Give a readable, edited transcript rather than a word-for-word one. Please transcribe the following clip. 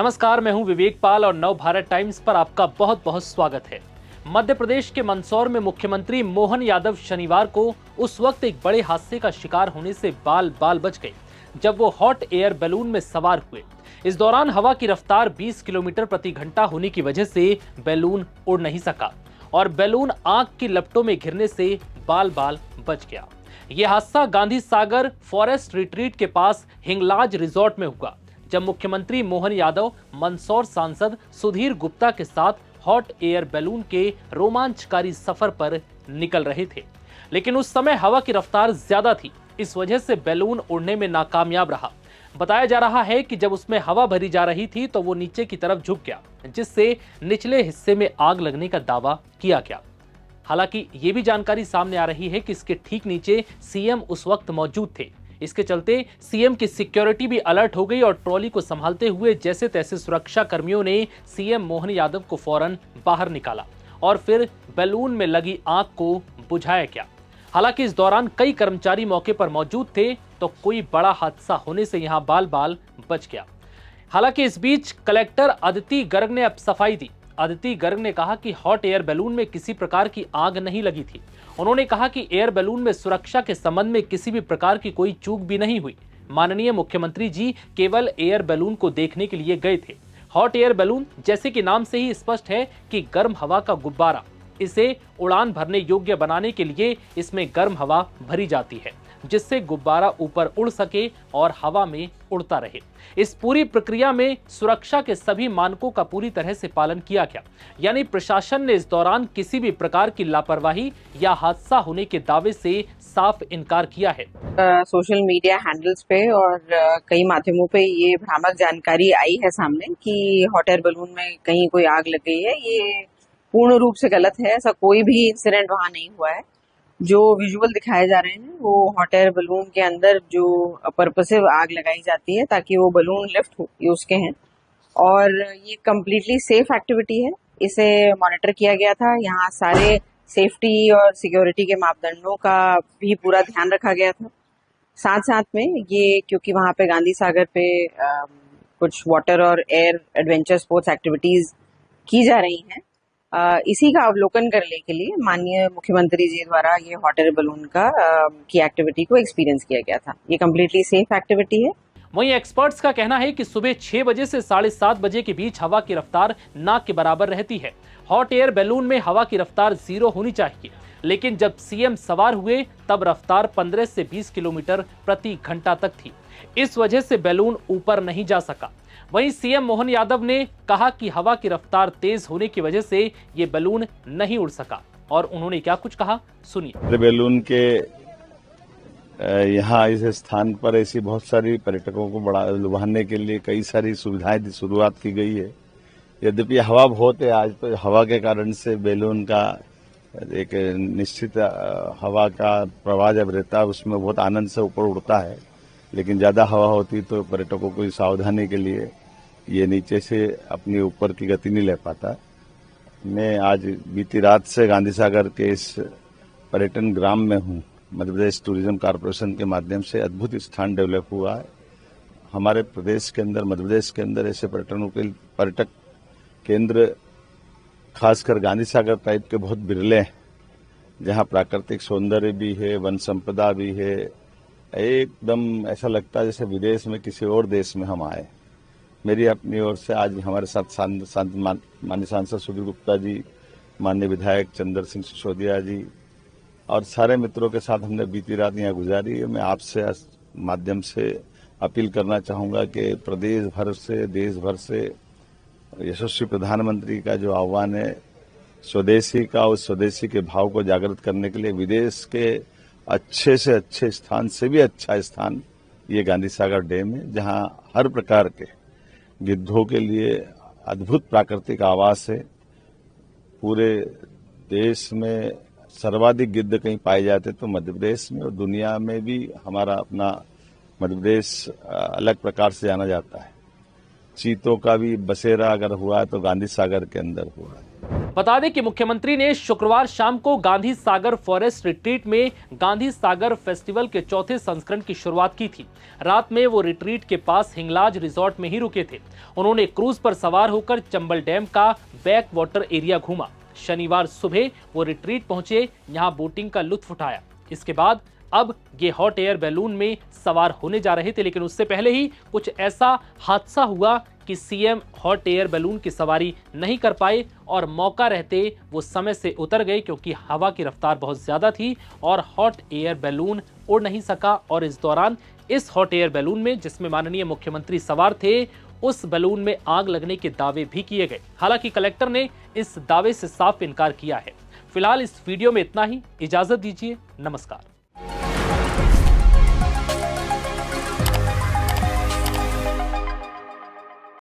नमस्कार, मैं हूं विवेक पाल और नव भारत टाइम्स पर आपका बहुत बहुत स्वागत है। मध्य प्रदेश के मंदसौर में मुख्यमंत्री मोहन यादव शनिवार को उस वक्त एक बड़े हादसे का शिकार होने से बाल बाल बच गए जब वो हॉट एयर बैलून में सवार हुए। इस दौरान हवा की रफ्तार 20 किलोमीटर प्रति घंटा होने की वजह से बैलून उड़ नहीं सका और बैलून आग की लपटों में घिरने से बाल बाल बच गया। यह हादसा गांधी सागर फॉरेस्ट रिट्रीट के पास हिंगलाज रिजॉर्ट में हुआ, जब मुख्यमंत्री मोहन यादव मंदसौर सांसद सुधीर गुप्ता के साथ हॉट एयर बैलून के रोमांचकारी सफर पर निकल रहे थे। लेकिन उस समय हवा की रफ्तार ज्यादा थी, इस वजह से बैलून उड़ने में नाकामयाब रहा। बताया जा रहा है कि जब उसमें हवा भरी जा रही थी तो वो नीचे की तरफ झुक गया, जिससे निचले हिस्से में आग लगने का दावा किया गया। हालांकि ये भी जानकारी सामने आ रही है कि इसके ठीक नीचे सीएम उस वक्त मौजूद थे। इसके चलते सीएम की सिक्योरिटी भी अलर्ट हो गई और ट्रॉली को संभालते हुए जैसे तैसे सुरक्षा कर्मियों ने सीएम मोहन यादव को फौरन बाहर निकाला और फिर बैलून में लगी आग को बुझाया गया। हालांकि इस दौरान कई कर्मचारी मौके पर मौजूद थे, तो कोई बड़ा हादसा होने से यहां बाल बाल बच गया। हालांकि इस बीच कलेक्टर अदिति गर्ग ने अब सफाई दी। अदिति गर्ग ने कहा कि हॉट एयर बैलून में किसी प्रकार की आग नहीं लगी थी। उन्होंने कहा कि एयर बैलून में सुरक्षा के संबंध में किसी भी प्रकार की कोई चूक भी नहीं हुई। माननीय मुख्यमंत्री जी केवल एयर बैलून को देखने के लिए गए थे। हॉट एयर बैलून जैसे कि नाम से ही स्पष्ट है कि गर्म हवा का गुब्बारा। इसे उड़ान भरने योग्य बनाने के लिए इसमें गर्म हवा भरी जाती है, जिससे गुब्बारा ऊपर उड़ सके और हवा में उड़ता रहे। इस पूरी प्रक्रिया में सुरक्षा के सभी मानकों का पूरी तरह से पालन किया गया, यानी प्रशासन ने इस दौरान किसी भी प्रकार की लापरवाही या हादसा होने के दावे से साफ इनकार किया है। सोशल मीडिया हैंडल्स पे और कई माध्यमों पे ये भ्रामक जानकारी आई है सामने कि हॉट एयर बैलून में कहीं कोई आग लग गई है। ये पूर्ण रूप से गलत है। ऐसा कोई भी इंसिडेंट वहां नहीं हुआ है। जो विजुअल दिखाए जा रहे हैं वो हॉट एयर बैलून के अंदर जो पर्पसिव आग लगाई जाती है ताकि वो बैलून लिफ्ट हो, ये उसके हैं। और ये कम्प्लीटली सेफ एक्टिविटी है। इसे मॉनिटर किया गया था। यहाँ सारे सेफ्टी और सिक्योरिटी के मापदंडों का भी पूरा ध्यान रखा गया था। साथ साथ में ये क्योंकि वहाँ पे गांधी सागर पे कुछ वाटर और एयर एडवेंचर स्पोर्ट्स एक्टिविटीज की जा रही हैं, इसी का अवलोकन करने के लिए माननीय मुख्यमंत्री जी द्वारा ये हॉट एयर बैलून की एक्टिविटी को एक्सपीरियंस किया गया था। ये कम्प्लीटली सेफ एक्टिविटी है। वहीं एक्सपर्ट्स का कहना है कि सुबह 6 बजे से 7:30 बजे के बीच हवा की रफ्तार नाक के बराबर रहती है। हॉट एयर बैलून में हवा की रफ्तार 0 होनी चाहिए, लेकिन जब सीएम सवार हुए तब रफ्तार 15 से 20 किलोमीटर प्रति घंटा तक थी। इस वजह से बैलून ऊपर नहीं जा सका। वहीं सीएम मोहन यादव ने कहा कि हवा की रफ्तार तेज होने की वजह से ये बैलून नहीं उड़ सका और उन्होंने क्या कुछ कहा, सुनिए। बैलून के यहाँ इस स्थान पर ऐसी बहुत सारी पर्यटकों को बढ़ा लुभाने के लिए कई सारी सुविधाएं शुरुआत की गई है। यद्यपि हवा बहुत है आज, तो हवा के कारण से बैलून का एक निश्चित हवा का प्रवाह जब रहता है उसमें बहुत आनंद से ऊपर उड़ता है। लेकिन ज्यादा हवा होती तो पर्यटकों को सावधानी के लिए ये नीचे से अपनी ऊपर की गति नहीं ले पाता। मैं आज बीती रात से गांधी सागर के इस पर्यटन ग्राम में हूँ। मध्य प्रदेश टूरिज्म कॉर्पोरेशन के माध्यम से अद्भुत स्थान डेवलप हुआ है हमारे प्रदेश के अंदर। मध्य प्रदेश के अंदर ऐसे पर्यटक केंद्र खासकर गांधी सागर टाइप के बहुत बिरले हैं, जहाँ प्राकृतिक सौंदर्य भी है, वन संपदा भी है। एकदम ऐसा लगता है जैसे विदेश में किसी और देश में हम आए। मेरी अपनी ओर से आज हमारे साथ माननीय सांसद सुधीर गुप्ता जी, माननीय विधायक चंद्र सिंह सिसोदिया जी और सारे मित्रों के साथ हमने बीती रात यहाँ गुजारी है। मैं आपसे माध्यम से अपील करना चाहूंगा कि प्रदेश भर से, देश भर से यशस्वी प्रधानमंत्री का जो आह्वान है स्वदेशी का, उस स्वदेशी के भाव को जागृत करने के लिए विदेश के अच्छे से अच्छे स्थान से भी अच्छा स्थान ये गांधी सागर डैम है, जहां हर प्रकार के गिद्धों के लिए अद्भुत प्राकृतिक आवास है। पूरे देश में सर्वाधिक गिद्ध कहीं पाए जाते तो मध्य प्रदेश में, और दुनिया में भी हमारा अपना मध्य प्रदेश अलग प्रकार से जाना जाता है। चीतों का भी बसेरा अगर हुआ है तो गांधी सागर के अंदर हुआ है। बता दें कि मुख्यमंत्री ने शुक्रवार शाम को गांधी सागर फॉरेस्ट रिट्रीट में गांधी सागर फेस्टिवल के चौथे संस्करण की शुरुआत की थी। रात में वो रिट्रीट के पास हिंगलाज रिजॉर्ट में ही रुके थे। उन्होंने क्रूज पर सवार होकर चंबल डैम का बैक वाटर एरिया घूमा। शनिवार सुबह वो रिट्रीट पहुंचे, यहां बोटिंग का लुत्फ उठाया। इसके बाद अब ये हॉट एयर बैलून में सवार होने जा रहे थे, लेकिन उससे पहले ही कुछ ऐसा हादसा हुआ कि सीएम हॉट एयर बैलून की सवारी नहीं कर पाए और मौका रहते वो समय से उतर गए, क्योंकि हवा की रफ्तार बहुत ज्यादा थी और हॉट एयर बैलून उड़ नहीं सका। और इस दौरान इस हॉट एयर बैलून में, जिसमें माननीय मुख्यमंत्री सवार थे, उस बैलून में आग लगने के दावे भी किए गए। हालांकि कलेक्टर ने इस दावे से साफ इनकार किया है। फिलहाल इस वीडियो में इतना ही। इजाजत दीजिए, नमस्कार।